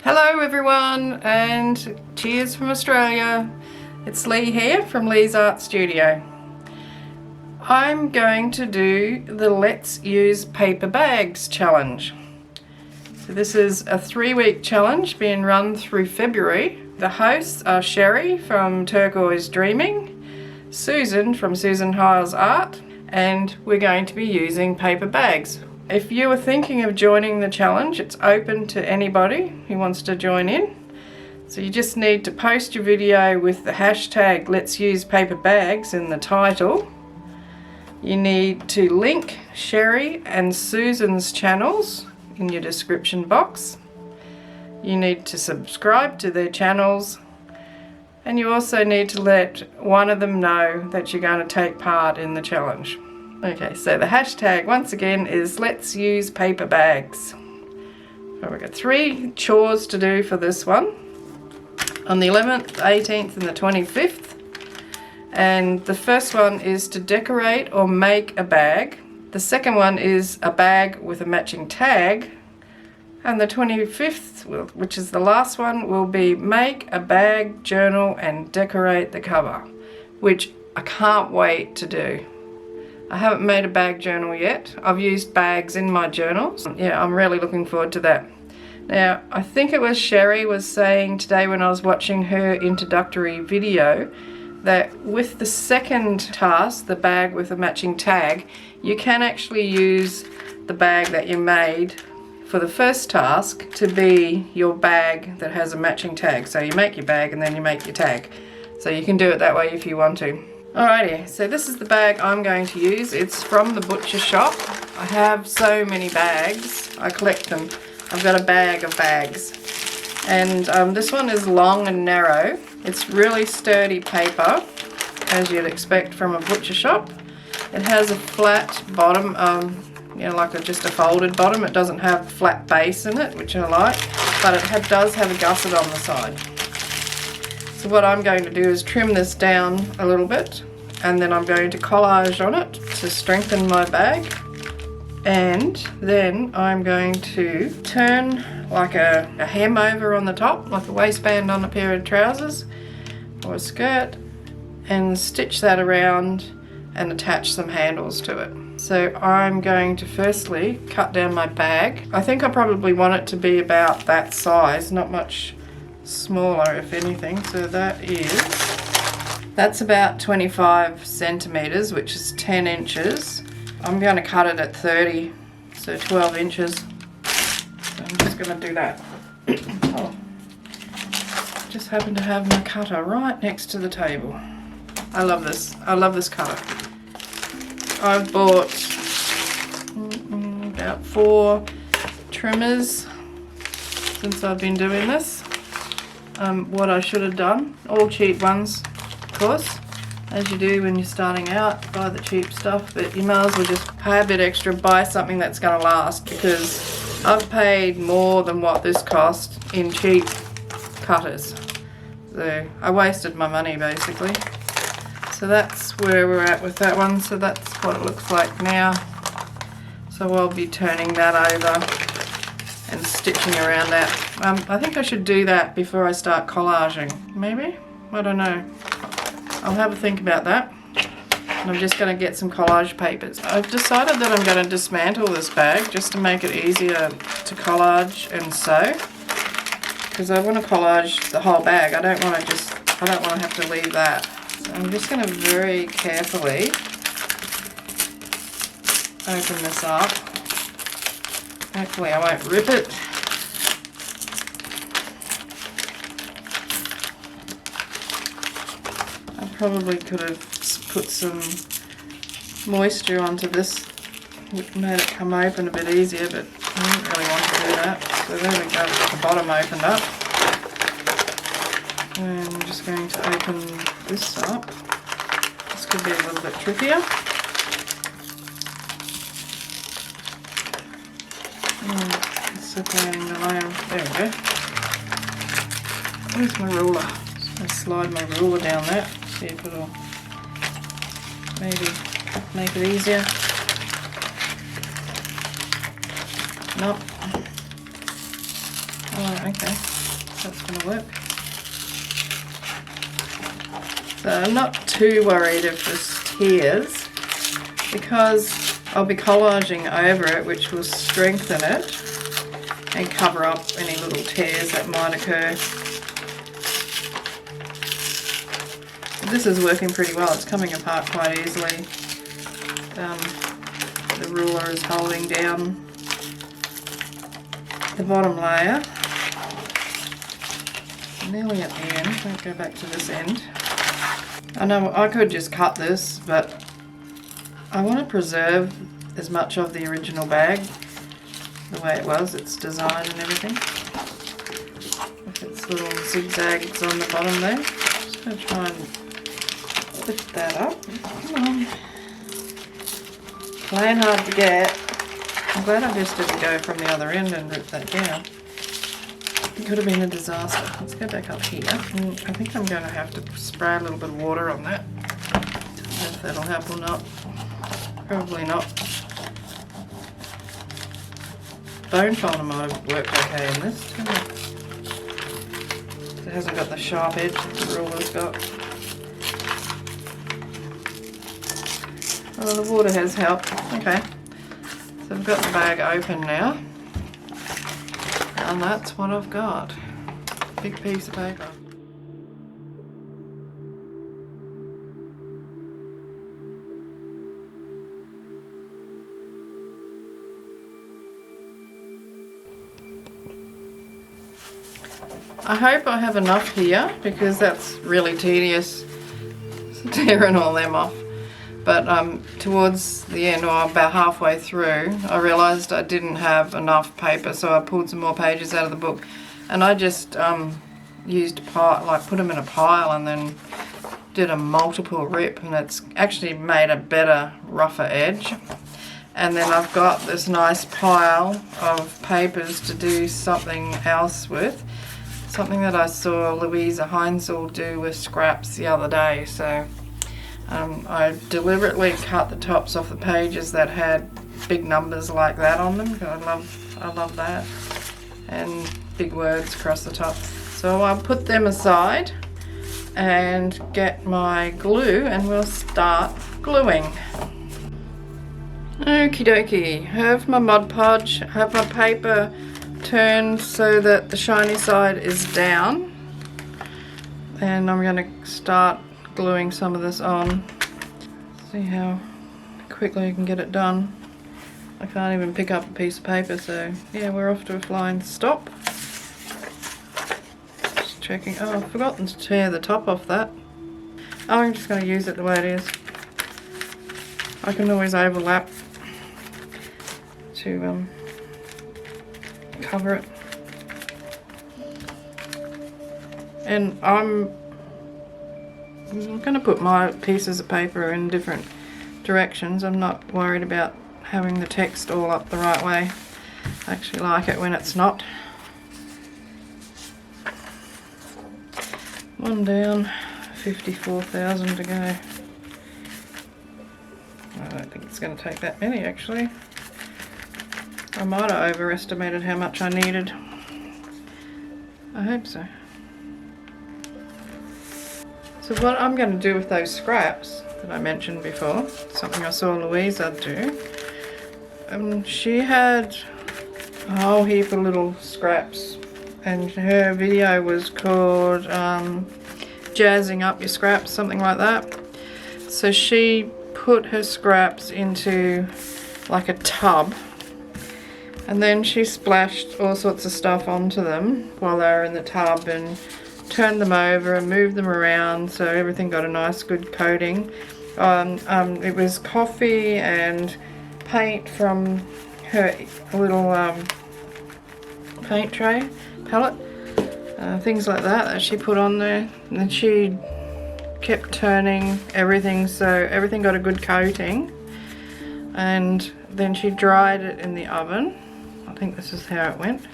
Hello everyone, and cheers from Australia. It's Leigh here from Leigh's Art Studio. I'm going to do the Let's Use Paper Bags challenge. So this is a 3-week challenge being run through February. The hosts are Sherry from Turquoise Dreaming, Susan from Susan Hiles Art, and we're going to be using paper bags. If you are thinking of joining the challenge, it's open to anybody who wants to join in. So you just need to post your video with the hashtag Let's Use Paper Bags in the title. You need to link Sherry and Susan's channels in your description box. You need to subscribe to their channels, and you also need to let one of them know that you're going to take part in the challenge. Okay, so the hashtag once again is Let's Use Paper Bags. So we've got 3 chores to do for this one. On the 11th, 18th and the 25th. And the first one is to decorate or make a bag. The second one is a bag with a matching tag. And the 25th, which is the last one, will be make a bag, journal and decorate the cover, which I can't wait to do. I haven't made a bag journal yet. I've used bags in my journals. Yeah, I'm really looking forward to that. Now, I think it was Sherry was saying today when I was watching her introductory video that with the second task, the bag with a matching tag, you can actually use the bag that you made for the first task to be your bag that has a matching tag. So you make your bag and then you make your tag. So you can do it that way if you want to. Alrighty, so this is the bag I'm going to use. It's from the butcher shop. I have so many bags. I collect them. I've got a bag of bags. And this one is long and narrow. It's really sturdy paper, as you'd expect from a butcher shop. It has a flat bottom, like just a folded bottom. It doesn't have a flat base in it, which I like, but it does have a gusset on the side. So what I'm going to do is trim this down a little bit, and then I'm going to collage on it to strengthen my bag. And then I'm going to turn like a hem over on the top, like a waistband on a pair of trousers or a skirt, and stitch that around and attach some handles to it. So I'm going to firstly cut down my bag. I think I probably want it to be about that size, not much smaller if anything. So that's about 25 centimeters, which is 10 inches. I'm going to cut it at 30, so 12 inches. So I'm just going to do that. Oh, just happen to have my cutter right next to the table. I love this. I love this cutter. I've bought about 4 trimmers since I've been doing this. What I should have done, all cheap ones, of course, as you do when you're starting out, buy the cheap stuff, but you might as well just pay a bit extra, buy something that's going to last, because I've paid more than what this cost in cheap cutters. So I wasted my money basically. So that's where we're at with that one. So that's what it looks like now. So I'll be turning that over and stitching around that. I think I should do that before I start collaging. Maybe? I don't know. I'll have a think about that. And I'm just going to get some collage papers. I've decided that I'm going to dismantle this bag just to make it easier to collage and sew. Because I want to collage the whole bag. I don't want to have to leave that. So I'm just going to very carefully open this up. Hopefully I won't rip it. I probably could have put some moisture onto this, which made it come open a bit easier, but I didn't really want to do that. So there we go, the bottom opened up. And I'm just going to open this up. This could be a little bit trickier. Separating the layer. There we go. Where's my ruler? Just going to slide my ruler down there. See if it'll maybe make it easier. Nope. Oh, okay, that's going to work. So I'm not too worried if there's tears, because I'll be collaging over it, which will strengthen it and cover up any little tears that might occur. This is working pretty well. It's coming apart quite easily. The ruler is holding down the bottom layer. Nearly at the end. Don't go back to this end. I know I could just cut this, but I want to preserve as much of the original bag the way it was, its design and everything. With its little zigzags on the bottom there. Just going to try and lift that up. Come on. Playing hard to get. I'm glad I just didn't go from the other end and rip that down. It could have been a disaster. Let's go back up here. I think I'm going to have to spray a little bit of water on that. Don't know if that'll help or not. Probably not. Bone folder might have worked okay in this. It hasn't got the sharp edge that the ruler's got. Oh, the water has helped. Okay. So I've got the bag open now. And that's what I've got. Big piece of paper. I hope I have enough here, because that's really tedious tearing all them off. But towards the end, or about halfway through, I realised I didn't have enough paper, so I pulled some more pages out of the book, and I just used a pile, like put them in a pile, and then did a multiple rip, and it's actually made a better, rougher edge. And then I've got this nice pile of papers to do something else with. Something that I saw Louisa Heinzel do with scraps the other day. So I deliberately cut the tops off the pages that had big numbers like that on them, because I love that, and big words across the top. So I'll put them aside and get my glue, and we'll start gluing. Okie dokie, have my Mod Podge, have my paper turned so that the shiny side is down, and I'm going to start gluing some of this on. See how quickly I can get it done. I can't even pick up a piece of paper, so yeah, we're off to a flying stop. Just checking. Oh, I've forgotten to tear the top off that. Oh, I'm just going to use it the way it is. I can always overlap to cover it. And I'm going to put my pieces of paper in different directions. I'm not worried about having the text all up the right way. I actually like it when it's not. One down, 54,000 to go. I don't think it's going to take that many, actually. I might have overestimated how much I needed. I hope so. So what I'm going to do with those scraps that I mentioned before, something I saw Louisa do, she had a whole heap of little scraps, and her video was called Jazzing Up Your Scraps, something like that. So she put her scraps into like a tub, and then she splashed all sorts of stuff onto them while they were in the tub, and turned them over and moved them around so everything got a nice good coating. It was coffee and paint from her little paint tray, palette, things like that she put on there. And then she kept turning everything so everything got a good coating, and then she dried it in the oven. I think this is how it went.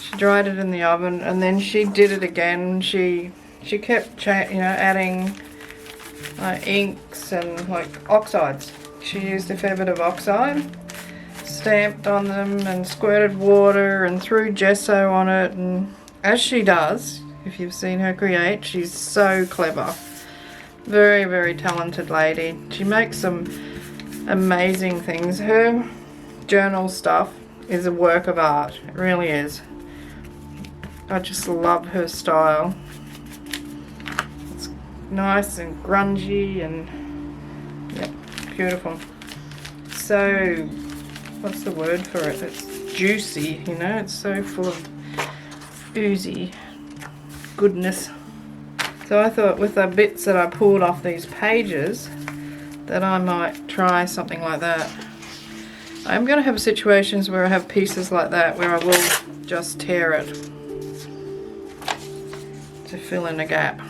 She dried it in the oven, and then she did it again. She kept adding inks and like oxides. She used a fair bit of oxide. stamped on them and squirted water and threw gesso on it, and as she does, if you've seen her create, she's so clever. Very, very talented lady. She makes some amazing things. Her journal stuff is a work of art. It really is. I just love her style. It's nice and grungy and yeah, beautiful. So, what's the word for it? It's juicy, you know, it's so full of oozy goodness. So I thought with the bits that I pulled off these pages that I might try something like that. I'm going to have situations where I have pieces like that where I will just tear it to fill in a gap.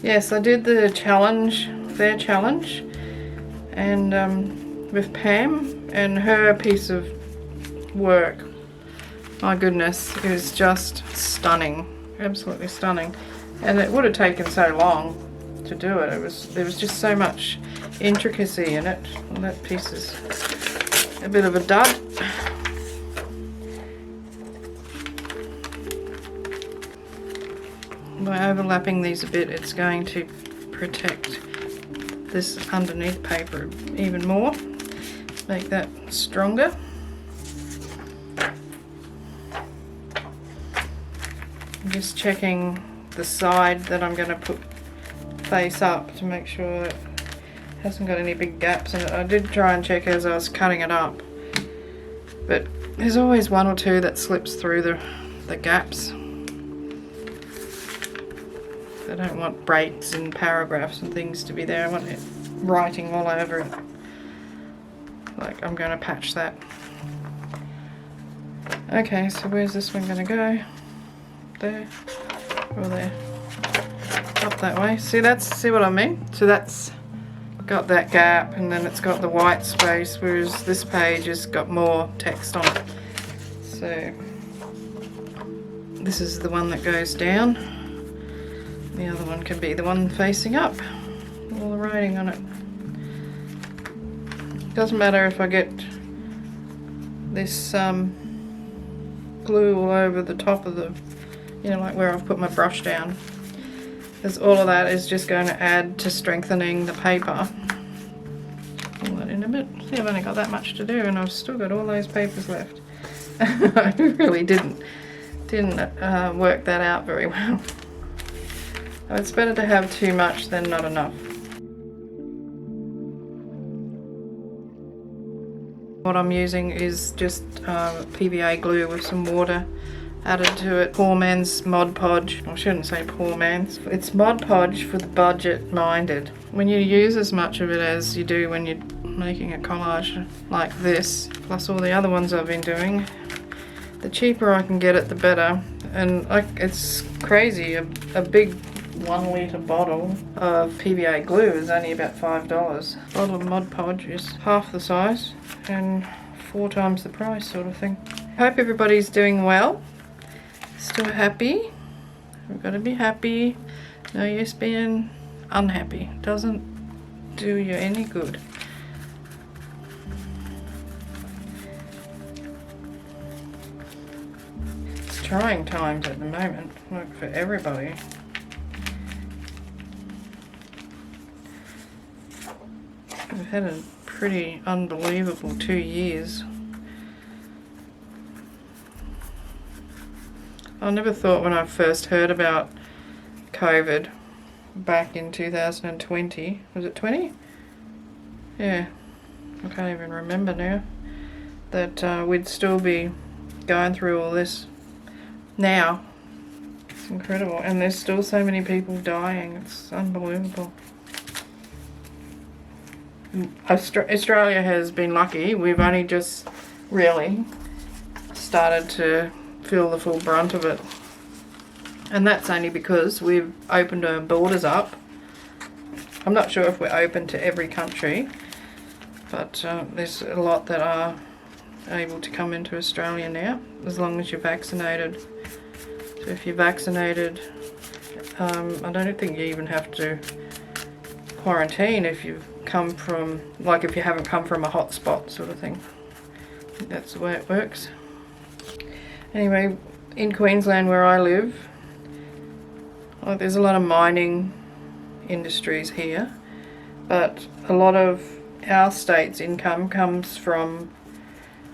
Yes, I did the challenge, their challenge, and with Pam, and her piece of work, my goodness, is just stunning, absolutely stunning. And it would have taken so long to do it. There was just so much intricacy in it. And that piece is a bit of a dud. By overlapping these a bit, it's going to protect this underneath paper even more, make that stronger. I'm just checking the side that I'm going to put face up to make sure it hasn't got any big gaps in it. I did try and check as I was cutting it up, but there's always one or two that slips through the gaps. I don't want breaks and paragraphs and things to be there. I want it writing all over it. Like I'm going to patch that. Okay, so where's this one going to go? There or there? Up that way. See what I mean? So that's got that gap, and then it's got the white space, whereas this page has got more text on it. So this is the one that goes down. The other one can be the one facing up. All the writing on it. Doesn't matter if I get this glue all over the top of the, you know, like where I've put my brush down, because all of that is just going to add to strengthening the paper. Pull that in a bit. See, I've only got that much to do and I've still got all those papers left. I really didn't work that out very well. It's better to have too much than not enough. What I'm using is just PVA glue with some water added to it. Poor man's Mod Podge. I shouldn't say poor man's. It's Mod Podge for the budget minded. When you use as much of it as you do when you're making a collage like this, plus all the other ones I've been doing, the cheaper I can get it, the better. And like, it's crazy. A big 1 litre bottle of PVA glue is only about $5. A bottle of Mod Podge is half the size and 4 times the price, sort of thing. Hope everybody's doing well. Still happy. We've got to be happy. No use being unhappy. Doesn't do you any good. It's trying times at the moment, like for everybody. We've had a pretty unbelievable 2 years. I never thought when I first heard about COVID back in 2020, was it 20? Yeah, I can't even remember now, that we'd still be going through all this now. It's incredible, and there's still so many people dying. It's unbelievable. Australia has been lucky. We've only just really started to feel the full brunt of it, and that's only because we've opened our borders up. I'm not sure if we're open to every country, but there's a lot that are able to come into Australia now, as long as you're vaccinated. So if you're vaccinated, I don't think you even have to quarantine if you've come from, like if you haven't come from a hot spot sort of thing. That's the way it works. Anyway, in Queensland where I live, there's a lot of mining industries here, but a lot of our state's income comes from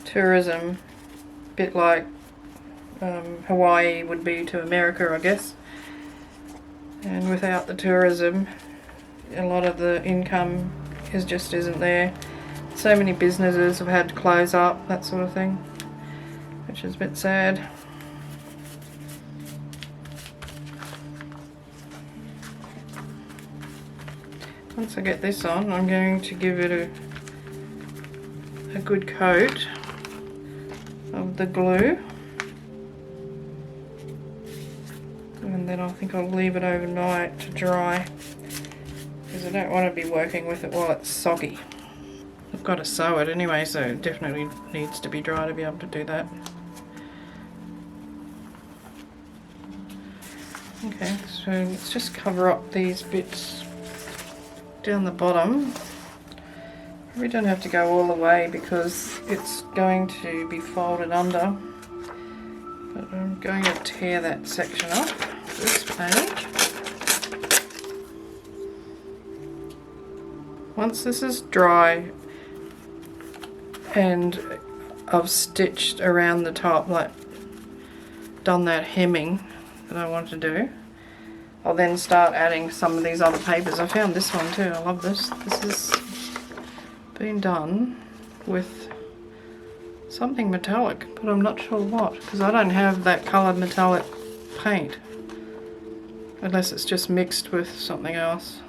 tourism, a bit like Hawaii would be to America, I guess. And without the tourism, a lot of the income just isn't there. So many businesses have had to close up, that sort of thing, which is a bit sad. Once I get this on, I'm going to give it a good coat of the glue, and then I think I'll leave it overnight to dry, because I don't want to be working with it while it's soggy. I've got to sew it anyway, so it definitely needs to be dry to be able to do that. Okay, so let's just cover up these bits down the bottom. We don't have to go all the way because it's going to be folded under, but I'm going to tear that section off this page. Once this is dry and I've stitched around the top, like done that hemming that I want to do, I'll then start adding some of these other papers. I found this one too, I love this. This has been done with something metallic, but I'm not sure what, because I don't have that coloured metallic paint, unless it's just mixed with something else.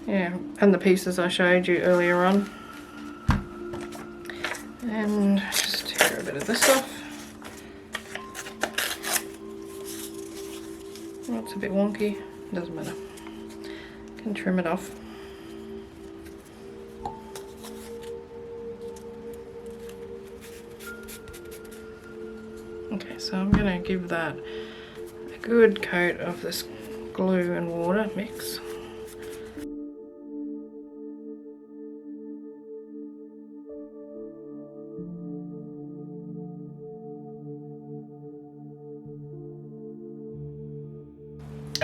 Yeah, and the pieces I showed you earlier on. And just tear a bit of this off. Well, it's a bit wonky, doesn't matter. Can trim it off. Okay, so I'm going to give that a good coat of this glue and water mix.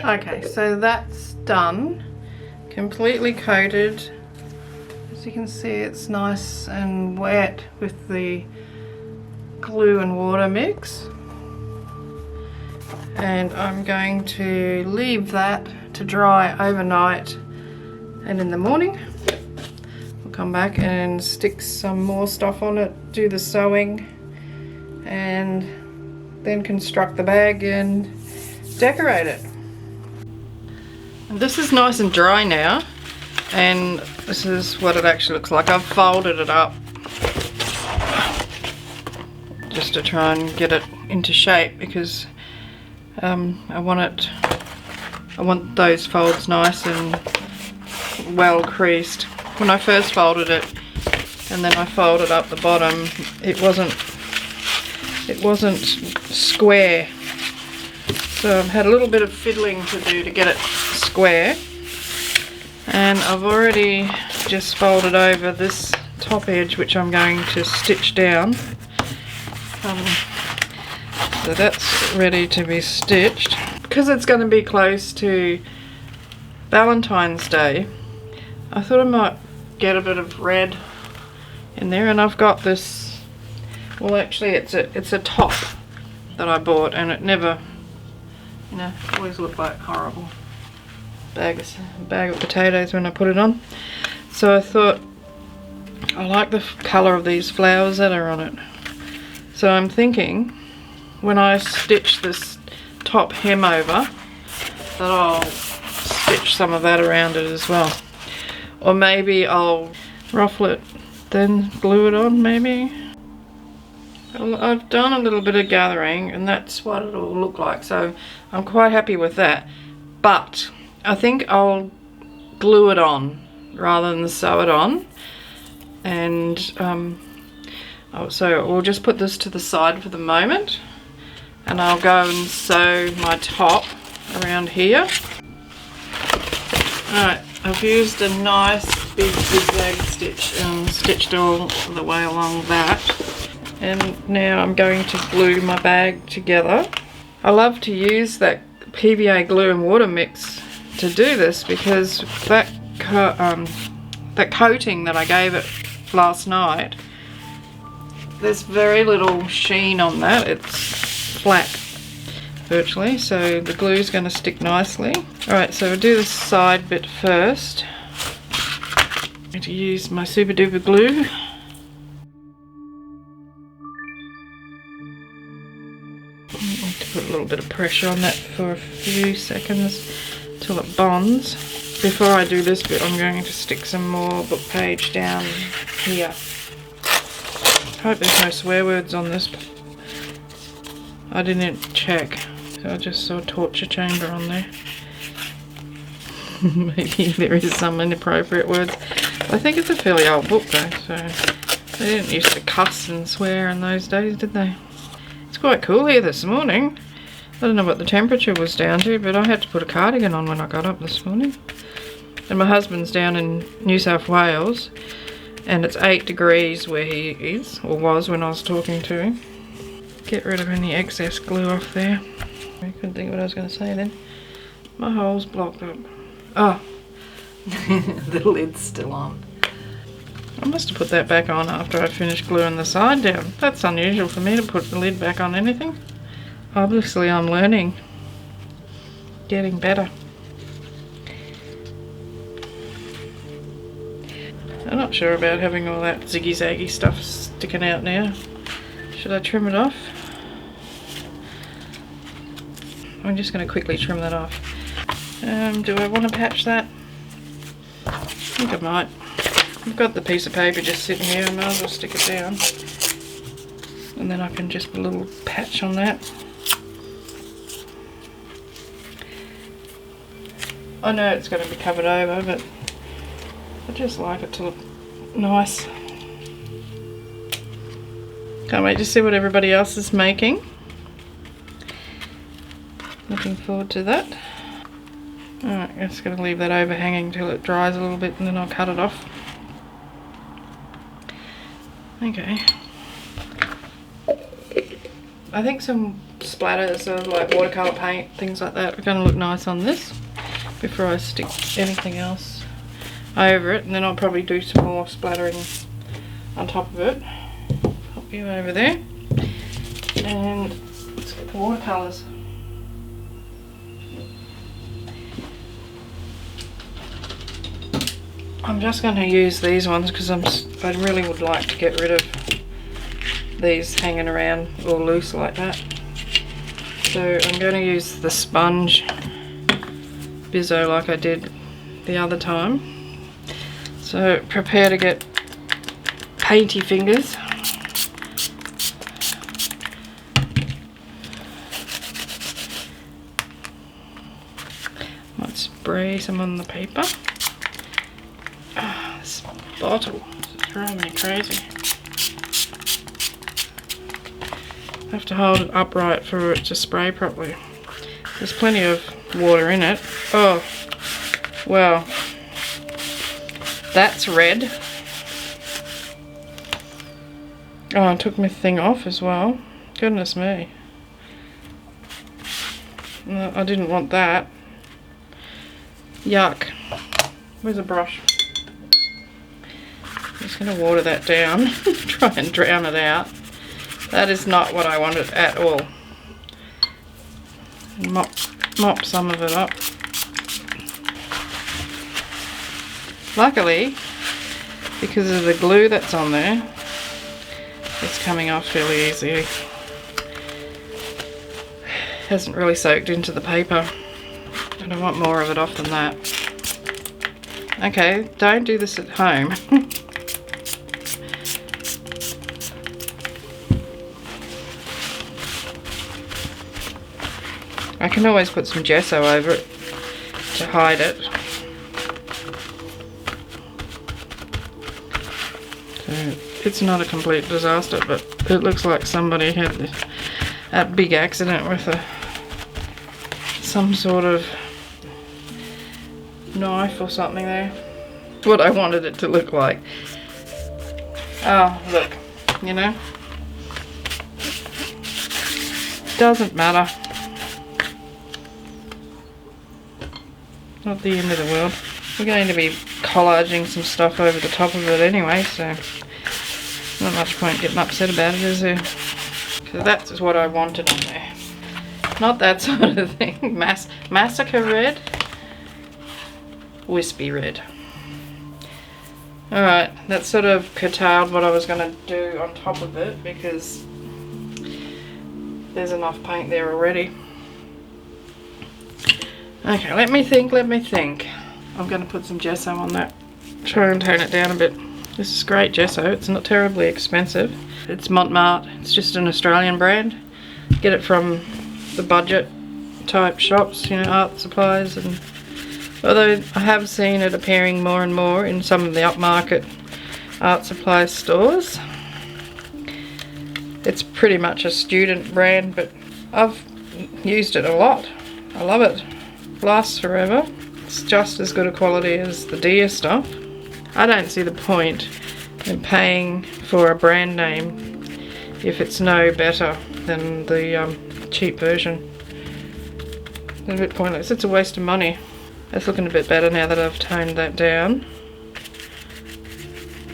Okay, so that's done, completely coated. As you can see, it's nice and wet with the glue and water mix, and I'm going to leave that to dry overnight, and in the morning I'll come back and stick some more stuff on it, do the sewing, and then construct the bag and decorate it. This is nice and dry now, and this is what it actually looks like. I've folded it up just to try and get it into shape, because I want those folds nice and well creased. When I first folded it and then I folded up the bottom, it wasn't square. So I've had a little bit of fiddling to do to get it square, and I've already just folded over this top edge, which I'm going to stitch down. So that's ready to be stitched. Because it's going to be close to Valentine's Day, I thought I might get a bit of red in there, and I've got this, well actually it's a top that I bought, and it never, you know, always looked like horrible bag of potatoes when I put it on. So I thought, I like the colour of these flowers that are on it. So I'm thinking, when I stitch this top hem over, that I'll stitch some of that around it as well. Or maybe I'll ruffle it, then glue it on maybe. I've done a little bit of gathering, and that's what it'll look like, so I'm quite happy with that. But I think I'll glue it on rather than sew it on, and so we'll just put this to the side for the moment, and I'll go and sew my top around here. Alright, I've used a nice big zigzag stitch and stitched all the way along that. And now I'm going to glue my bag together. I love to use that PVA glue and water mix to do this because that coating that I gave it last night, there's very little sheen on that. It's flat virtually, so the glue is going to stick nicely. Alright, so we'll do the side bit first. I'm going to use my super duper glue. Put a little bit of pressure on that for a few seconds till it bonds. Before I do this bit, I'm going to stick some more book page down here. Hope there's no swear words on this. I didn't check, so I just saw torture chamber on there. Maybe there is some inappropriate words. I think it's a fairly old book though, so they didn't used to cuss and swear in those days, did they? It's quite cool here this morning. I don't know what the temperature was down to, but I had to put a cardigan on when I got up this morning. And my husband's down in New South Wales, and it's 8 degrees where he is, or was when I was talking to him. Get rid of any excess glue off there. I couldn't think of what I was going to say then. My hole's blocked up. Oh, the lid's still on. I must have put that back on after I finished gluing the side down. That's unusual for me to put the lid back on anything. Obviously I'm learning. Getting better. I'm not sure about having all that ziggy-zaggy stuff sticking out now. Should I trim it off? I'm just going to quickly trim that off. Do I want to patch that? I think I might. I've got the piece of paper just sitting here, I might as well stick it down. And then I can just put a little patch on that. I know it's going to be covered over, but I just like it to look nice. Can't wait to see what everybody else is making. Looking forward to that. Alright, I'm just going to leave that overhanging till it dries a little bit and then I'll cut it off. Okay. I think some splatters of like watercolour paint, things like that, are going to look nice on this before I stick anything else over it, and then I'll probably do some more splattering on top of it. Pop you over there. And let's get the watercolours. I'm just going to use these ones because I really would like to get rid of these hanging around all loose like that. So I'm going to use the sponge Bizzo like I did the other time. So prepare to get painty fingers. Might spray some on the paper. This bottle is driving me crazy. I have to hold it upright for it to spray properly. There's plenty of water in it. Oh, well, that's red. Oh, I took my thing off as well. Goodness me. No, I didn't want that. Yuck. Where's a brush? I'm just going to water that down. Try and drown it out. That is not what I wanted at all. Mop some of it up. Luckily, because of the glue that's on there, it's coming off fairly easily. Hasn't really soaked into the paper. And I want more of it off than that. Okay, don't do this at home. I can always put some gesso over it to hide it. So it's not a complete disaster, but it looks like somebody had a big accident with some sort of knife or something there. What I wanted it to look like. Oh, look, you know, Doesn't matter. Not the end of the world. We're going to be collaging some stuff over the top of it anyway, so not much point getting upset about it, is there? So that's what I wanted on there. Not that sort of thing. Massacre red. Wispy red. Alright, that sort of curtailed what I was going to do on top of it because there's enough paint there already. Okay, let me think. I'm going to put some gesso on that. Try and tone it down a bit. This is great gesso. It's not terribly expensive. It's Montmartre. It's just an Australian brand. Get it from the budget type shops, you know, art supplies, and although I have seen it appearing more and more in some of the upmarket art supply stores. It's pretty much a student brand, but I've used it a lot. I love it. Lasts forever. It's just as good a quality as the Deer stuff. I don't see the point in paying for a brand name if it's no better than the cheap version. It's a bit pointless. It's a waste of money. It's looking a bit better now that I've toned that down.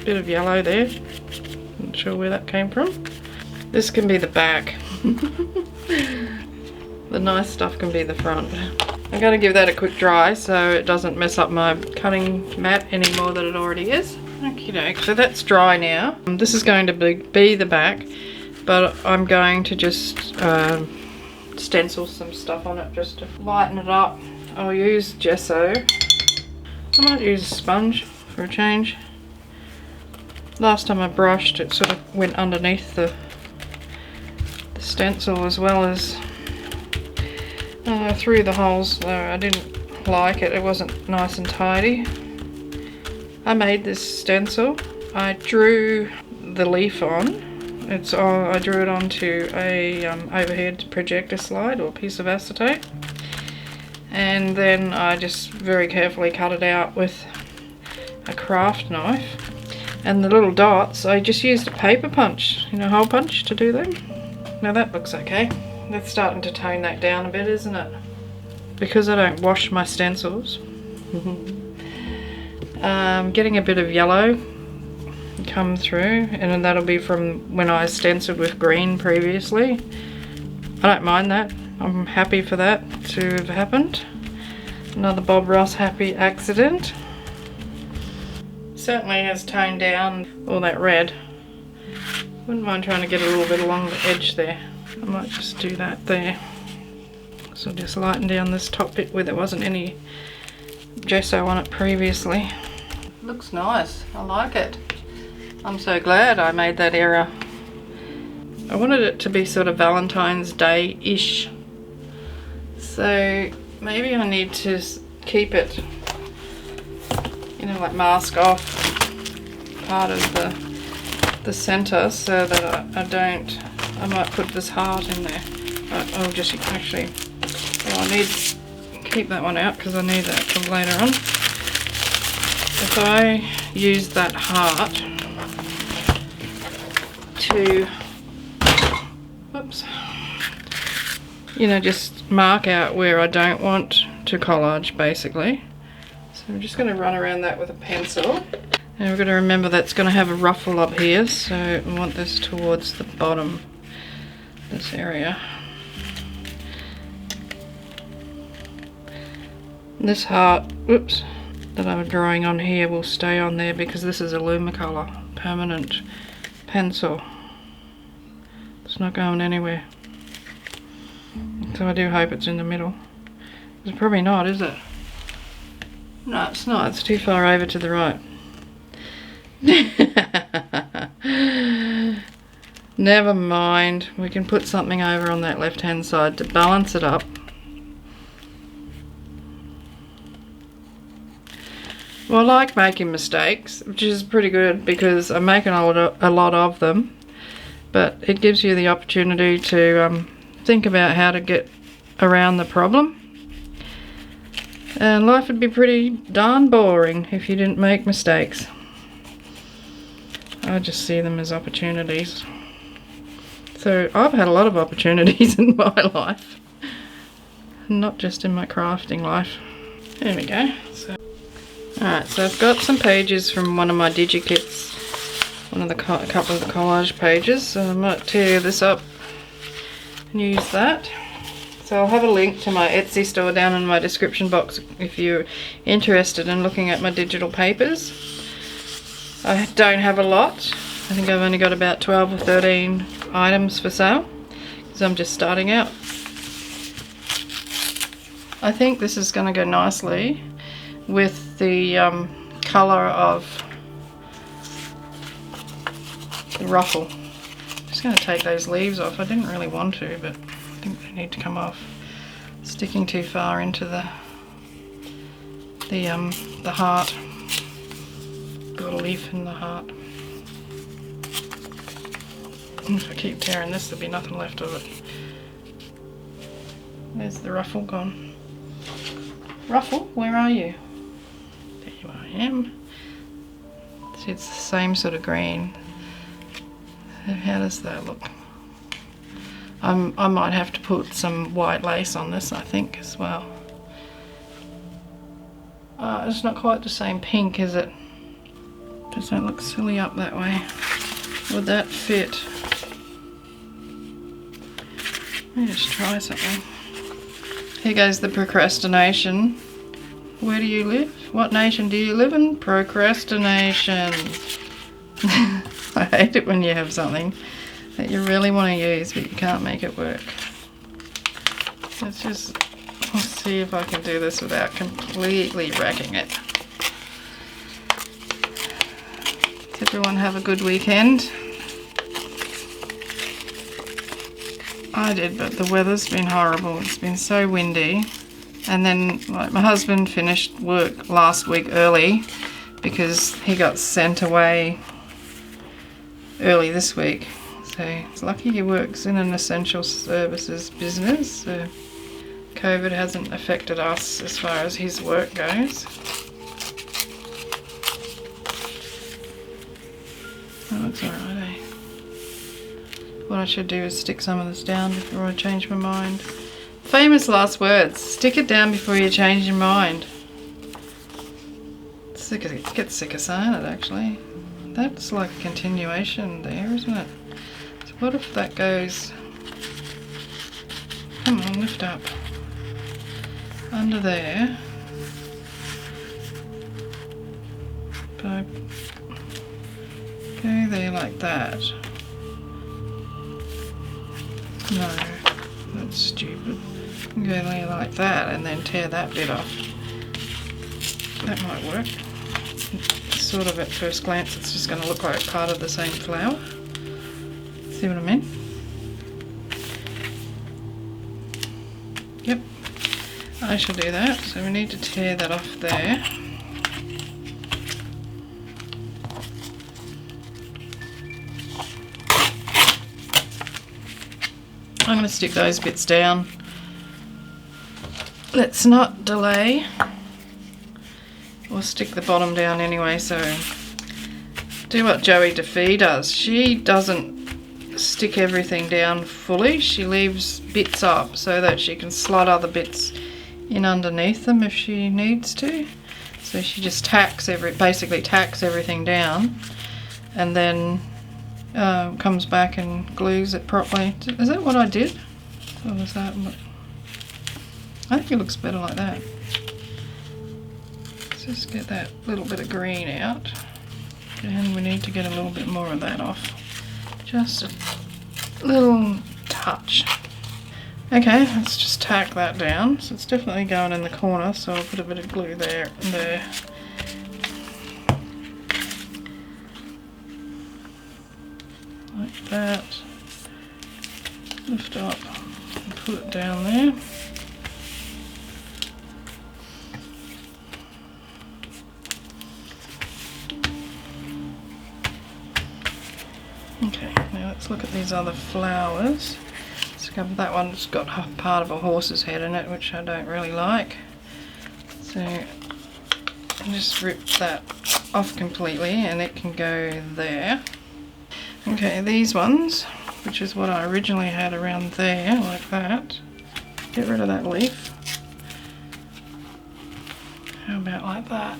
Bit of yellow there. Not sure where that came from. This can be the back. The nice stuff can be the front. I'm going to give that a quick dry so it doesn't mess up my cutting mat any more than it already is. Okay, so that's dry now. This is going to be the back, but I'm going to just stencil some stuff on it just to lighten it up. I'll use gesso. I might use a sponge for a change. Last time I brushed, it sort of went underneath the stencil as well as through the holes. I didn't like it. It wasn't nice and tidy. I made this stencil. I drew the leaf on. I drew it onto a overhead projector slide or piece of acetate. And then I just very carefully cut it out with a craft knife. And the little dots, I just used a paper punch, you know, hole punch to do them. Now that looks okay. That's starting to tone that down a bit, isn't it? Because I don't wash my stencils. Getting a bit of yellow come through, and that'll be from when I stenciled with green previously. I don't mind that. I'm happy for that to have happened. Another Bob Ross happy accident. Certainly has toned down all that red. Wouldn't mind trying to get a little bit along the edge there. I might just do that there. So just lighten down this top bit where there wasn't any gesso on it previously. Looks nice. I like it. I'm so glad I made that error. I wanted it to be sort of Valentine's Day-ish. So maybe I need to keep it, you know, like mask off part of the center so that I might put this heart in there. I'll just actually, I need to keep that one out because I need that for later on. If I use that heart to, whoops, you know, just mark out where I don't want to collage basically. So I'm just going to run around that with a pencil. And we're going to remember that's going to have a ruffle up here, so we want this towards the bottom, this area. This heart, whoops, that I'm drawing on here will stay on there because this is a Lumicolor permanent pencil. It's not going anywhere. So I do hope it's in the middle. It's probably not, is it? No, it's not. It's too far over to the right. Never mind. We can put something over on that left hand side to balance it up. Well, I like making mistakes, which is pretty good because I'm making a lot of them, but it gives you the opportunity to think about how to get around the problem. And life would be pretty darn boring if you didn't make mistakes. I just see them as opportunities. So I've had a lot of opportunities in my life, not just in my crafting life. There we go. Alright, so I've got some pages from one of my DigiKits, one of the couple of collage pages, so I might tear this up and use that. So I'll have a link to my Etsy store down in my description box if you're interested in looking at my digital papers. I don't have a lot. I think I've only got about 12 or 13 items for sale because I'm just starting out. I think this is going to go nicely with the colour of the ruffle. I'm just going to take those leaves off. I didn't really want to, but I think they need to come off. Sticking too far into the heart. Got a leaf in the heart. If I keep tearing this, there'll be nothing left of it. Where's the ruffle gone? Ruffle, where are you? There you I am. See, it's the same sort of green. So how does that look? I might have to put some white lace on this, I think, as well. It's not quite the same pink, is it? Does that look silly up that way? Would that fit? Let me just try something. Here goes the procrastination. Where do you live? What nation do you live in? Procrastination. I hate it when you have something that you really want to use but you can't make it work. Let's see if I can do this without completely wrecking it. Does everyone have a good weekend? I did, but the weather's been horrible. It's been so windy. And then, like, my husband finished work last week early because he got sent away early this week. So it's lucky he works in an essential services business. So COVID hasn't affected us as far as his work goes. Oh, it's alright, eh? What I should do is stick some of this down before I change my mind. Famous last words. Stick it down before you change your mind. Get sick of saying it, actually. That's like a continuation there, isn't it? So what if that goes... Come on, lift up. Under there. Go there like that. No, that's stupid. Go there like that and then tear that bit off. That might work. Sort of at first glance it's just going to look like part of the same flower. See what I mean? Yep, I shall do that. So we need to tear that off there. I'm going to stick those bits down. Let's not delay. We'll stick the bottom down anyway, so do what Joey DeFee does. She doesn't stick everything down fully. She leaves bits up so that she can slot other bits in underneath them if she needs to. So she just basically tacks everything down and then comes back and glues it properly. Is that what I did? Or was that what? I think it looks better like that. Let's just get that little bit of green out. And we need to get a little bit more of that off. Just a little touch. Okay, let's just tack that down. So it's definitely going in the corner, so I'll put a bit of glue there and there. Like that. Lift up and put it down there. Okay, now let's look at these other flowers. That one's got part of a horse's head in it, which I don't really like. So I'll just rip that off completely and it can go there. Okay, these ones which is what I originally had around there, like that. Get rid of that leaf. How about like that?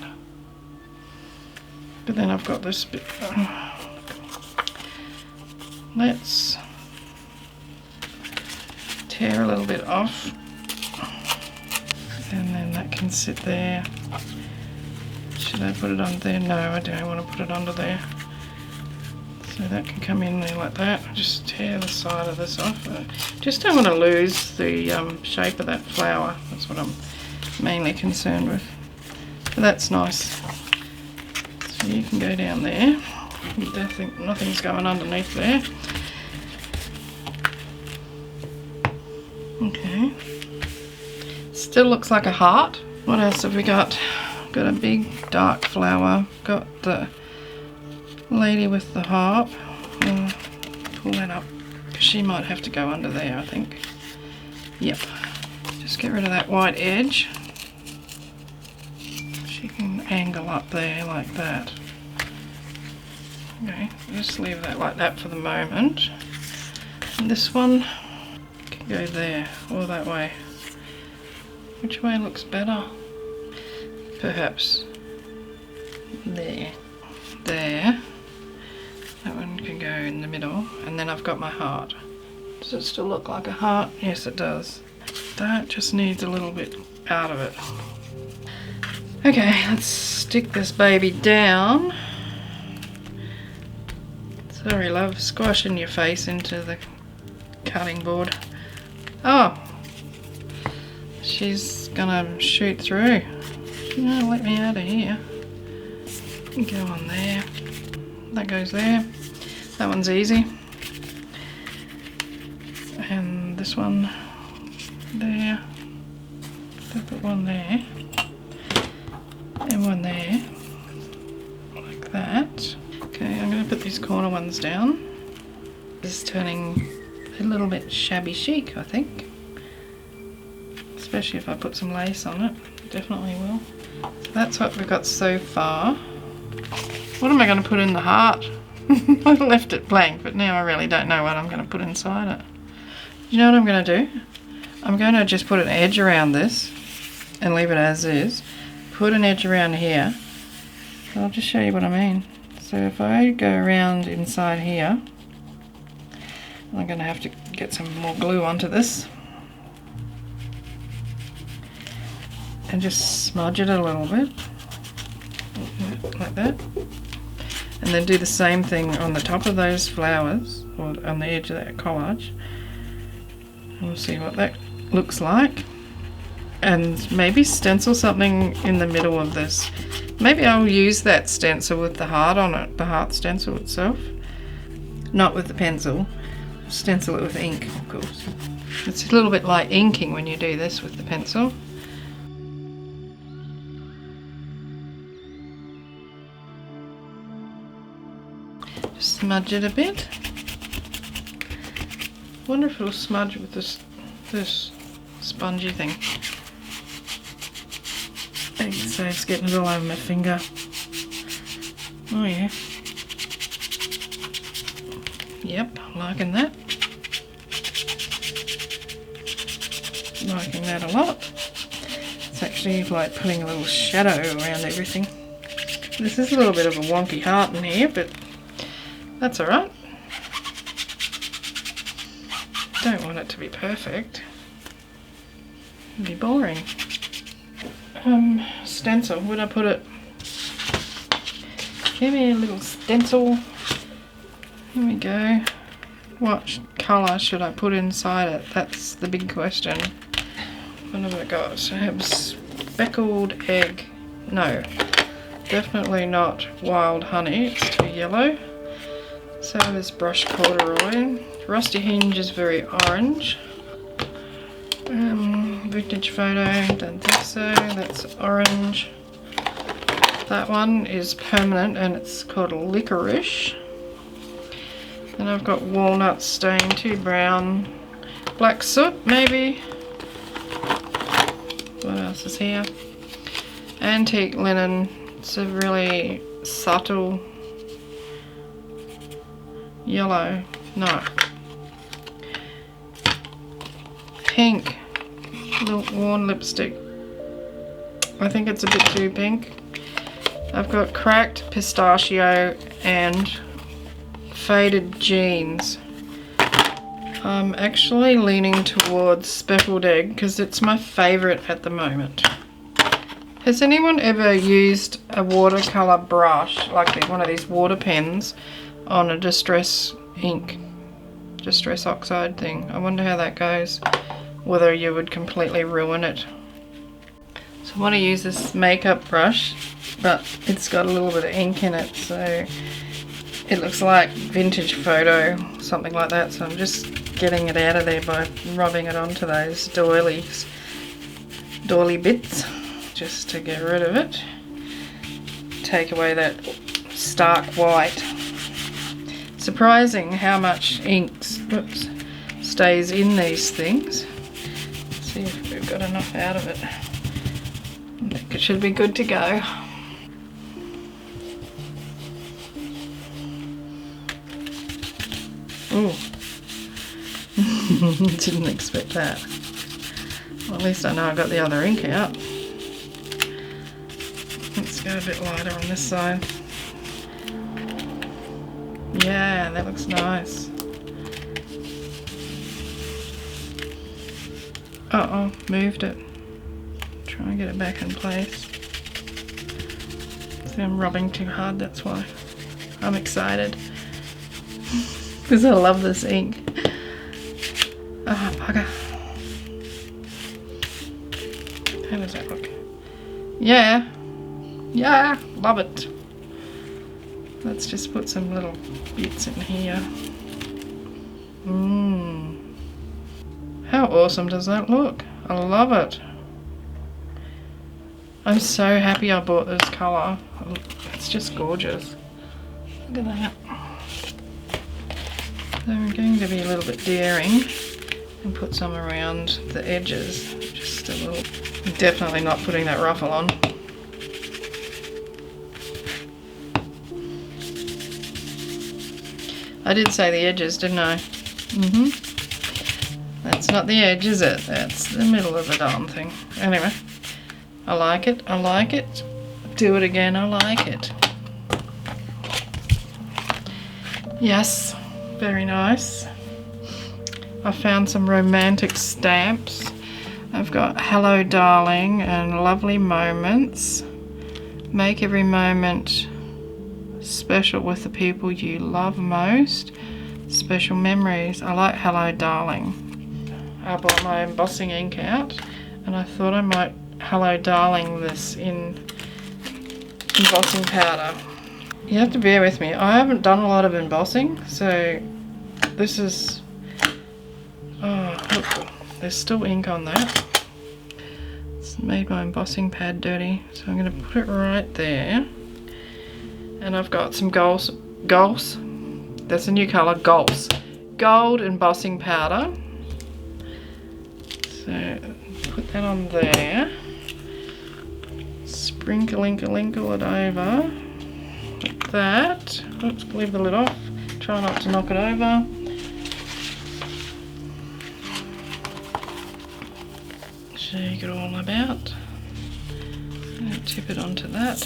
But then I've got this bit. Let's tear a little bit off, and then that can sit there. Should I put it on there? No, I don't want to put it under there. So that can come in there like that. Just tear the side of this off. Just don't want to lose the shape of that flower. That's what I'm mainly concerned with. But that's nice. So you can go down there. I think nothing's going underneath there. Okay. Still looks like a heart. What else have we got? Got a big dark flower. Got the lady with the harp. Pull that up because she might have to go under there, I think. Yep. Just get rid of that white edge. She can angle up there like that. Okay, just leave that like that for the moment. And this one can go there or that way. Which way looks better? Perhaps there. There. That one can go in the middle. And then I've got my heart. Does it still look like a heart? Yes, it does. That just needs a little bit out of it. Okay, let's stick this baby down. Sorry, love, squashing your face into the cutting board. Oh, she's gonna shoot through. No, let me out of here. Go on there. That goes there. That one's easy. And this one there. I'll put one there. And one there. Like that. Okay, I'm going to put these corner ones down. This is turning a little bit shabby chic, I think. Especially if I put some lace on it. Definitely will. So that's what we've got so far. What am I going to put in the heart? I left it blank, but now I really don't know what I'm going to put inside it. You know what I'm going to do? I'm going to just put an edge around this and leave it as is. Put an edge around here. I'll just show you what I mean. So if I go around inside here, I'm going to have to get some more glue onto this. And just smudge it a little bit. Like that. And then do the same thing on the top of those flowers, or on the edge of that collage. And we'll see what that looks like. And maybe stencil something in the middle of this. Maybe I'll use that stencil with the heart on it, the heart stencil itself. Not with the pencil. Stencil it with ink, of course. It's a little bit like inking when you do this with the pencil. Smudge it a bit. Wonder if it'll smudge with this spongy thing. So it's getting it all over my finger. Oh yeah. Yep, liking that. Liking that a lot. It's actually like putting a little shadow around everything. This is a little bit of a wonky heart in here, but that's alright. Don't want it to be perfect. It'd be boring. Stencil, would I put it? Give me a little stencil. Here we go. What colour should I put inside it? That's the big question. What have I got? I have speckled egg. No, definitely not wild honey. It's too yellow. So is brush corduroy. Rusty hinge is very orange. Vintage photo, don't think so. That's orange. That one is permanent and it's called licorice. Then I've got walnut stain, too brown. Black soot, maybe. What else is here? Antique linen. It's a really subtle yellow. No, pink, little worn lipstick. I think it's a bit too pink. I've got cracked pistachio and faded jeans. I'm actually leaning towards speckled egg because it's my favourite at the moment. Has anyone ever used a watercolour brush, like one of these water pens, on a distress ink, distress oxide thing? I wonder how that goes, whether you would completely ruin it. So I want to use this makeup brush, but it's got a little bit of ink in it, so it looks like vintage photo, something like that. So I'm just getting it out of there by rubbing it onto those doily bits, just to get rid of it. Take away that stark white. Surprising how much ink stays in these things. Let's see if we've got enough out of it. I think it should be good to go. Ooh. Didn't expect that. Well, at least I know I got the other ink out. Let's go a bit lighter on this side. Yeah, that looks nice. Uh-oh, moved it. Try and get it back in place. See, I'm rubbing too hard, that's why. I'm excited. Because I love this ink. Oh, bugger. How does that look? Yeah. Yeah, love it. Let's just put some little bits in here. How awesome does that look? I love it. I'm so happy I bought this colour. It's just gorgeous. Look at that. So I'm going to be a little bit daring and put some around the edges. Just a little. I'm definitely not putting that ruffle on. I did say the edges, didn't I? That's not the edge, is it? That's the middle of the darn thing. Anyway, I like it. I like it. Do it again. I like it. Yes, very nice. I found some romantic stamps. I've got Hello Darling and Lovely Moments. Make every moment special with the people you love most. Special memories. I like Hello Darling. I bought my embossing ink out and I thought I might Hello Darling this in embossing powder. You have to bear with me. I haven't done a lot of embossing, so this is... Oh, look, there's still ink on that. It's made my embossing pad dirty, so I'm going to put it right there. And I've got some Golds, that's a new colour, gold embossing powder. So put that on there, sprinkle-inkle it over, like that. Oops, leave the lid off, try not to knock it over. Shake it all about, and tip it onto that.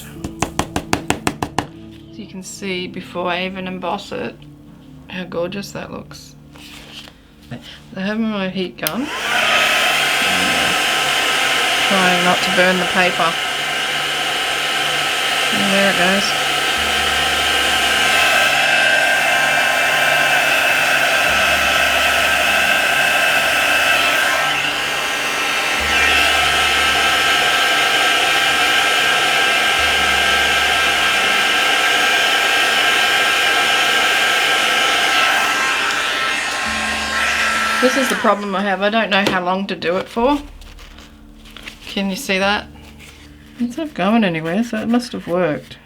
So you can see before I even emboss it, how gorgeous that looks. I have my heat gun. Trying not to burn the paper. And there it goes. This is the problem I have. I don't know how long to do it for. Can you see that? It's not going anywhere, so it must have worked.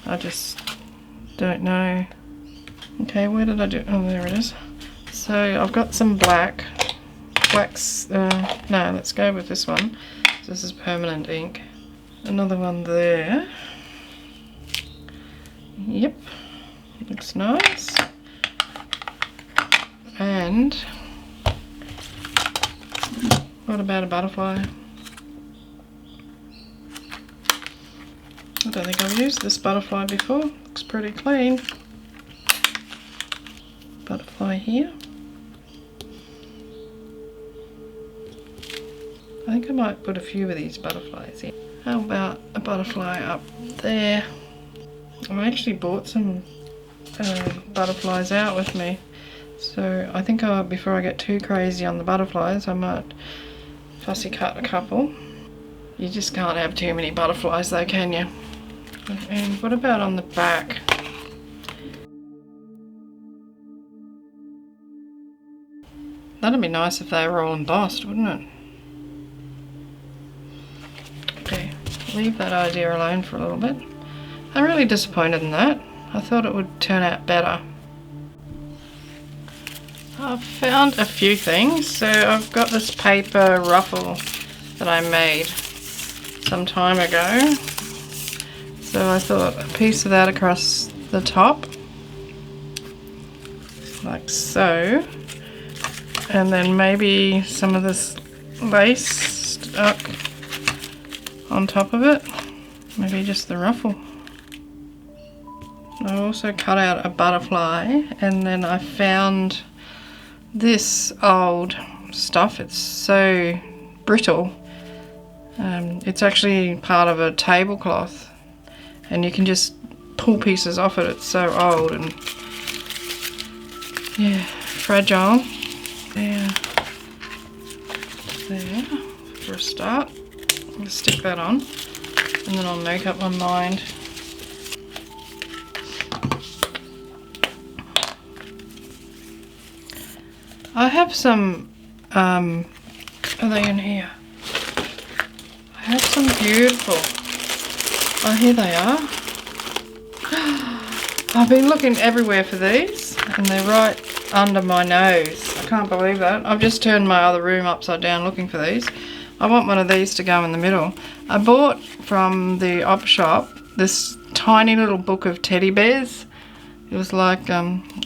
I just don't know. Okay, where did I do? Oh, there it is. So I've got some black wax. No, let's go with this one. This is permanent ink. Another one there. Yep, looks nice. And What about a butterfly? I don't think I've used this butterfly before. Looks pretty clean. Butterfly here. I think I might put a few of these butterflies in. How about a butterfly up there? I actually bought some butterflies out with me, so I think before I get too crazy on the butterflies, I might fussy cut a couple. You just can't have too many butterflies though, can you? And what about on the back? That'd be nice if they were all embossed, wouldn't it? Okay, leave that idea alone for a little bit. I'm really disappointed in that. I thought it would turn out better. I've found a few things. So I've got this paper ruffle that I made some time ago. So I thought a piece of that across the top, like so. And then maybe some of this lace stuck on top of it. Maybe just the ruffle. I also cut out a butterfly, and then I found this old stuff. It's so brittle. It's actually part of a tablecloth, and you can just pull pieces off it. It's so old and yeah, fragile. There for a start. I'll stick that on, and then I'll make up my mind. I have some, are they in here? I have some beautiful, oh here they are. I've been looking everywhere for these, and they're right under my nose. I can't believe that. I've just turned my other room upside down looking for these. I want one of these to go in the middle. I bought from the op shop this tiny little book of teddy bears. It was like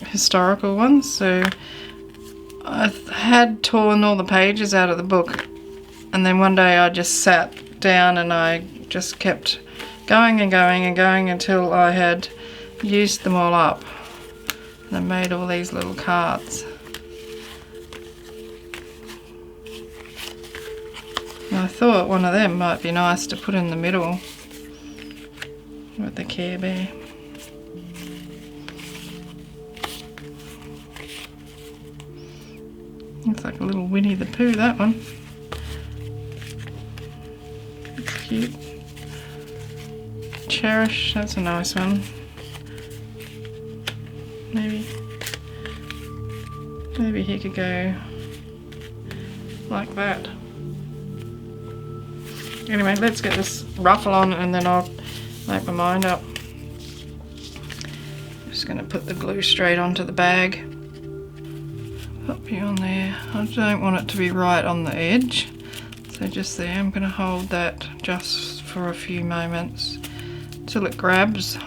historical ones, so I had torn all the pages out of the book, and then one day I just sat down and I just kept going and going and going until I had used them all up. And I made all these little cards. And I thought one of them might be nice to put in the middle with the Care Bear. Looks like a little Winnie the Pooh, that one. It's cute. Cherish, that's a nice one. Maybe he could go like that. Anyway, let's get this ruffle on and then I'll make my mind up. Just going to put the glue straight onto the bag. Up here on there. I don't want it to be right on the edge, so just there. I'm going to hold that just for a few moments till it grabs.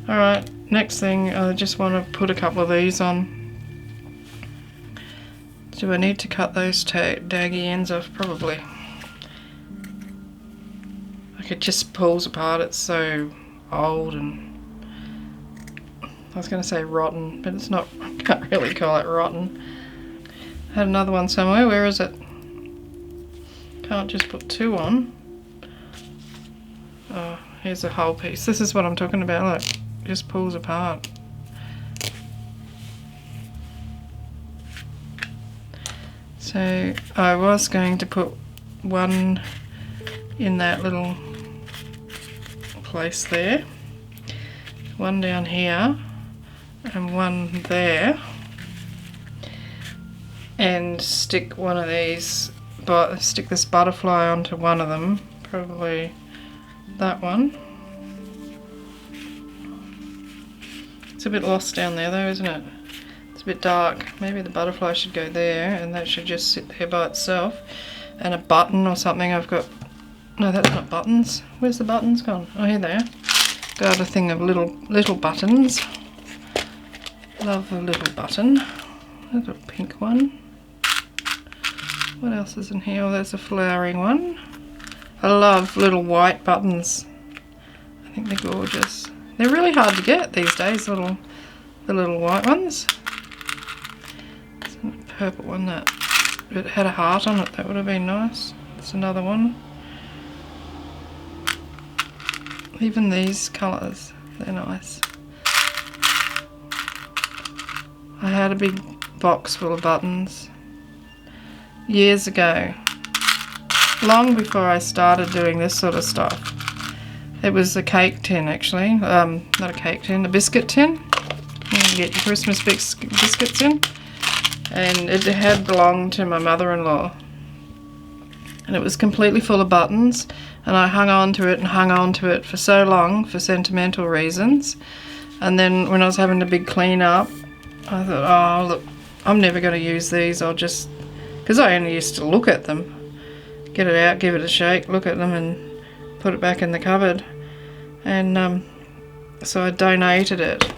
Alright, next thing, I just want to put a couple of these on. Do I need to cut those daggy ends off? Probably. Like it just pulls apart, it's so old and I was going to say rotten, but it's not, I can't really call it rotten. I had another one somewhere, where is it? Can't just put two on. Oh, here's a whole piece. This is what I'm talking about, look, it just pulls apart. So I was going to put one in that little place there, one down here and one there, and stick one of these, but stick this butterfly onto one of them, probably that one. It's a bit lost down there though, isn't it? It's a bit dark. Maybe the butterfly should go there and that should just sit there by itself. And a button or something I've got. No, that's not buttons. Where's the buttons gone? Oh, here they are. Got a thing of little buttons. Love a little button. There's a pink one. What else is in here? Oh, there's a flowering one. I love little white buttons. I think they're gorgeous. They're really hard to get these days, the little white ones. There's a purple one that it had a heart on it, that would have been nice. There's another one. Even these colours, they're nice. I had a big box full of buttons years ago, long before I started doing this sort of stuff. It was a cake tin, actually. Not a cake tin, a biscuit tin. You can get your Christmas biscuits in. And it had belonged to my mother-in-law. And it was completely full of buttons. And I hung on to it and hung on to it for so long for sentimental reasons. And then when I was having a big clean up, I thought, oh look, I'm never going to use these. I'll just, because I only used to look at them, get it out, give it a shake, look at them and put it back in the cupboard. And so I donated it.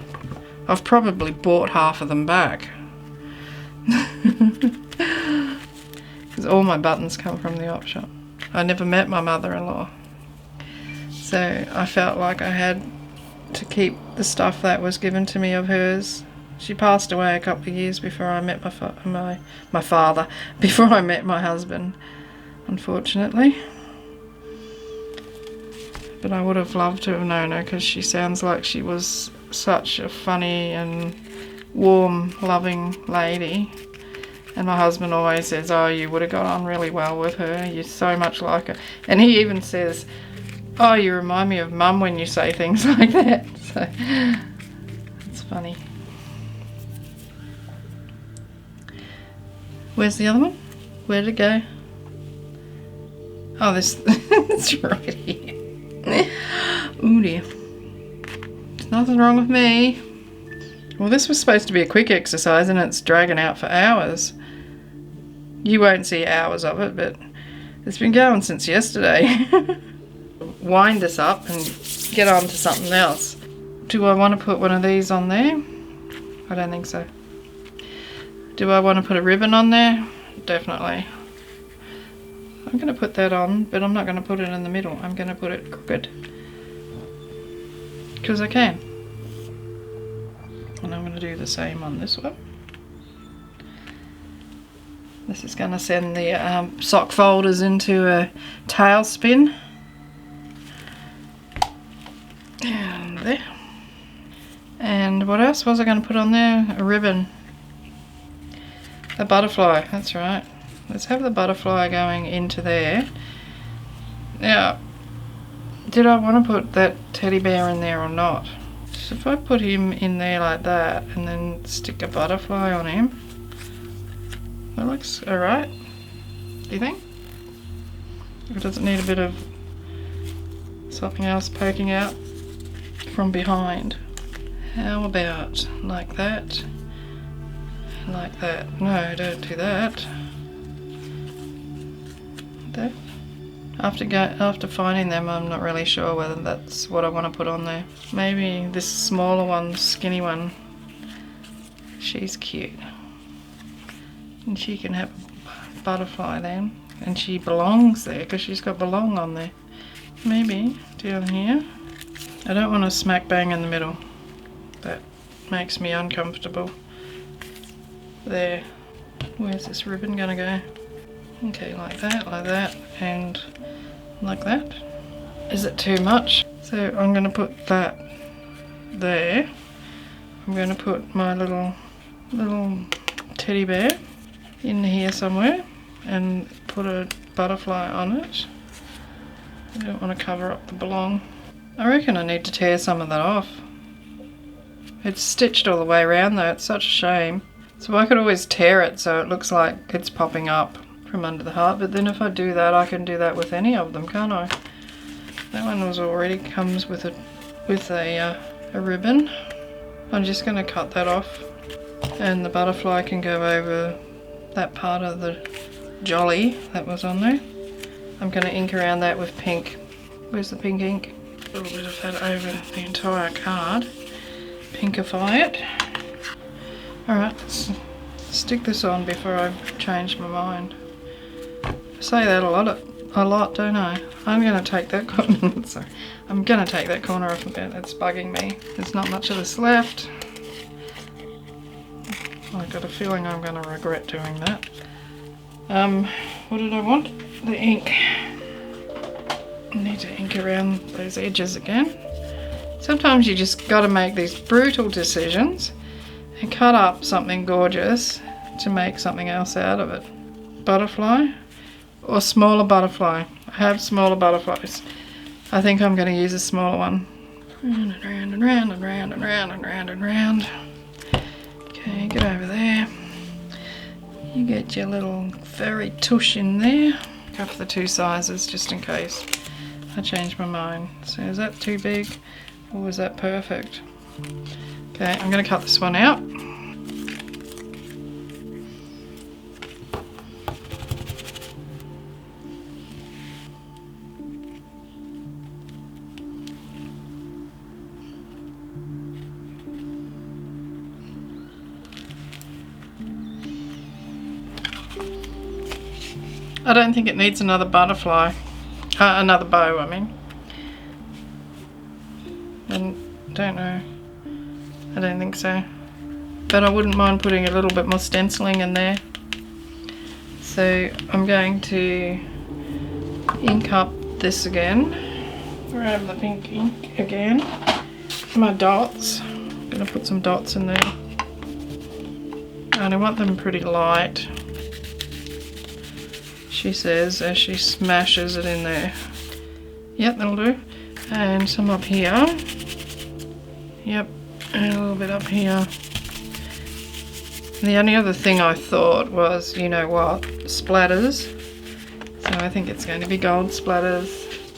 I've probably bought half of them back. Because all my buttons come from the op shop. I never met my mother-in-law. So I felt like I had to keep the stuff that was given to me of hers. She passed away a couple of years before I met my father, before I met my husband, unfortunately. But I would have loved to have known her because she sounds like she was such a funny and warm, loving lady. And my husband always says, oh, you would have got on really well with her. You're so much like her. And he even says, oh, you remind me of Mum when you say things like that. So it's funny. Where's the other one? Where did it go? Oh, this it's right here. Ooh dear. There's nothing wrong with me. Well, this was supposed to be a quick exercise and it's dragging out for hours. You won't see hours of it, but it's been going since yesterday. Wind us up and get on to something else. Do I want to put one of these on there? I don't think so. Do I want to put a ribbon on there? Definitely. I'm going to put that on, but I'm not going to put it in the middle. I'm going to put it crooked. Because I can. And I'm going to do the same on this one. This is going to send the sock folders into a tailspin. And there. And what else was I going to put on there? A ribbon. A butterfly, that's right. Let's have the butterfly going into there. Now, did I want to put that teddy bear in there or not? So if I put him in there like that and then stick a butterfly on him, that looks alright. Do you think? Or does it need a bit of something else poking out from behind? How about like that? Like that. No, don't do that. There. After finding them, I'm not really sure whether that's what I want to put on there. Maybe this smaller one, skinny one. She's cute. And she can have a butterfly then. And she belongs there because she's got belong on there. Maybe down here. I don't want to smack bang in the middle. That makes me uncomfortable. There. Where's this ribbon gonna go? Okay, like that, and like that. Is it too much? So I'm gonna put that there. I'm gonna put my little teddy bear in here somewhere and put a butterfly on it. I don't want to cover up the belong. I reckon I need to tear some of that off. It's stitched all the way around though, it's such a shame. So I could always tear it so it looks like it's popping up from under the heart, but then if I do that, I can do that with any of them, can't I? That one was already comes with a ribbon. I'm just going to cut that off, and the butterfly can go over that part of the jolly that was on there. I'm going to ink around that with pink. Where's the pink ink? A little bit of that over the entire card. Pinkify it. Alright, let's stick this on before I change my mind. say that a lot, don't I? I'm going to take that corner. Sorry. I'm going to take that corner off a bit. It's bugging me. There's not much of this left. I've got a feeling I'm going to regret doing that. What did I want? The ink. I need to ink around those edges again. Sometimes you just got to make these brutal decisions and cut up something gorgeous to make something else out of it. Butterfly or smaller butterfly. I have smaller butterflies. I think I'm going to use a smaller one. Round and round and round and round and round and round and round. Okay, get over there. You get your little fairy tush in there. Go for the two sizes just in case I change my mind. So is that too big or was that perfect? Okay, I'm going to cut this one out. I don't think it needs another butterfly, another bow I mean. And don't know, I don't think so. But I wouldn't mind putting a little bit more stenciling in there. So I'm going to ink up this again. Grab the pink ink again. My dots. I'm going to put some dots in there. And I want them pretty light, she says, as she smashes it in there. Yep, that'll do. And some up here. Yep, and a little bit up here. And the only other thing I thought was, you know what, splatters. So I think it's going to be gold splatters.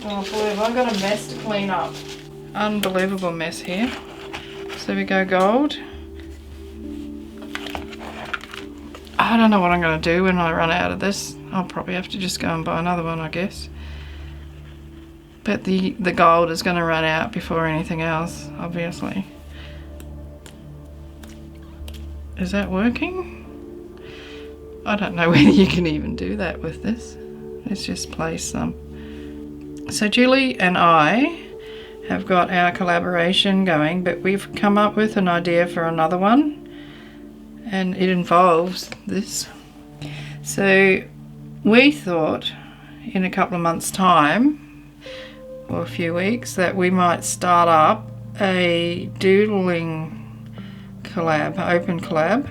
Oh boy, have I got a mess to clean up. Unbelievable mess here. So we go gold. I don't know what I'm going to do when I run out of this. I'll probably have to just go and buy another one, I guess. But the gold is going to run out before anything else, obviously. Is that working? I don't know whether you can even do that with this. Let's just place some. So Julie and I have got our collaboration going, but we've come up with an idea for another one. And it involves this. So we thought in a couple of months' time, or a few weeks, that we might start up a doodling collab, open collab,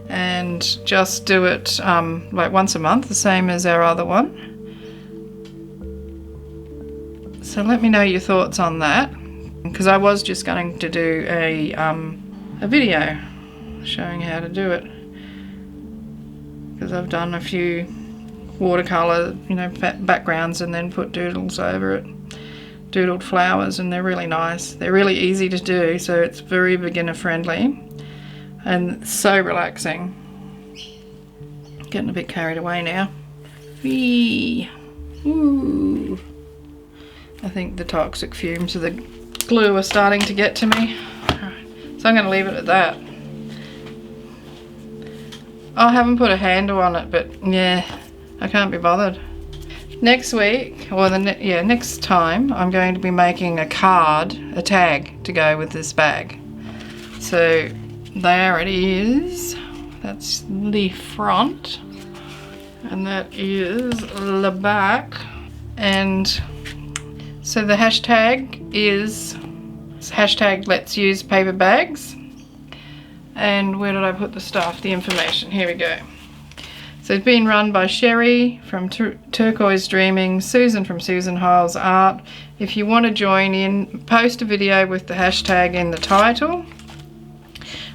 and just do it like once a month, the same as our other one. So let me know your thoughts on that, because I was just going to do a video showing how to do it, because I've done a few watercolor, you know, backgrounds and then put doodles over it, doodled flowers, and they're really nice. They're really easy to do, so it's very beginner friendly and so relaxing. Getting a bit carried away now. Whee! Ooh. I think the toxic fumes of the glue are starting to get to me. Alright, so I'm going to leave it at that. I haven't put a handle on it, but yeah, I can't be bothered. Next week, or next time, I'm going to be making a card, a tag, to go with this bag. So there it is. That's the front, and that is the back. And so the hashtag is hashtag letsusepaperbags. And where did I put the stuff? The information. Here we go. So it's been run by Sherry from Turquoise Dreaming, Susan from Susan Hiles Art. If you want to join in, post a video with the hashtag in the title.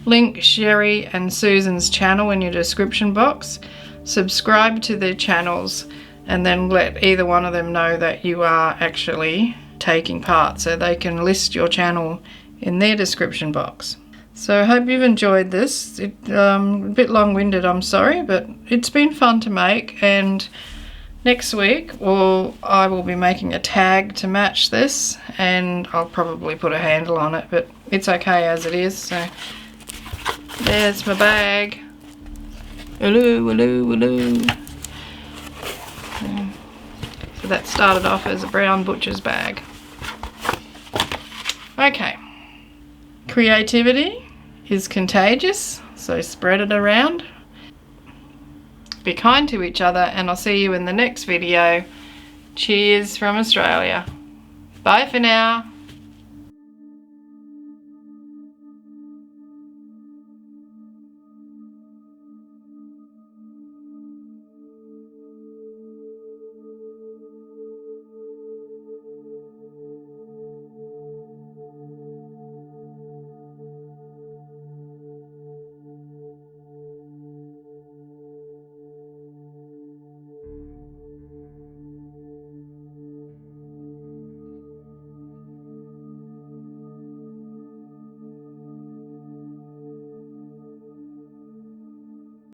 Link Sherry and Susan's channel in your description box. Subscribe to their channels and then let either one of them know that you are actually taking part, so they can list your channel in their description box. So I hope you've enjoyed this. A bit long-winded, I'm sorry, but it's been fun to make. And next week, I will be making a tag to match this, and I'll probably put a handle on it, but it's okay as it is. So there's my bag. Hello, hello, hello. that started off as a brown butcher's bag. Okay. Creativity is contagious, so spread it around. Be kind to each other, and I'll see you in the next video. Cheers from Australia. Bye for now.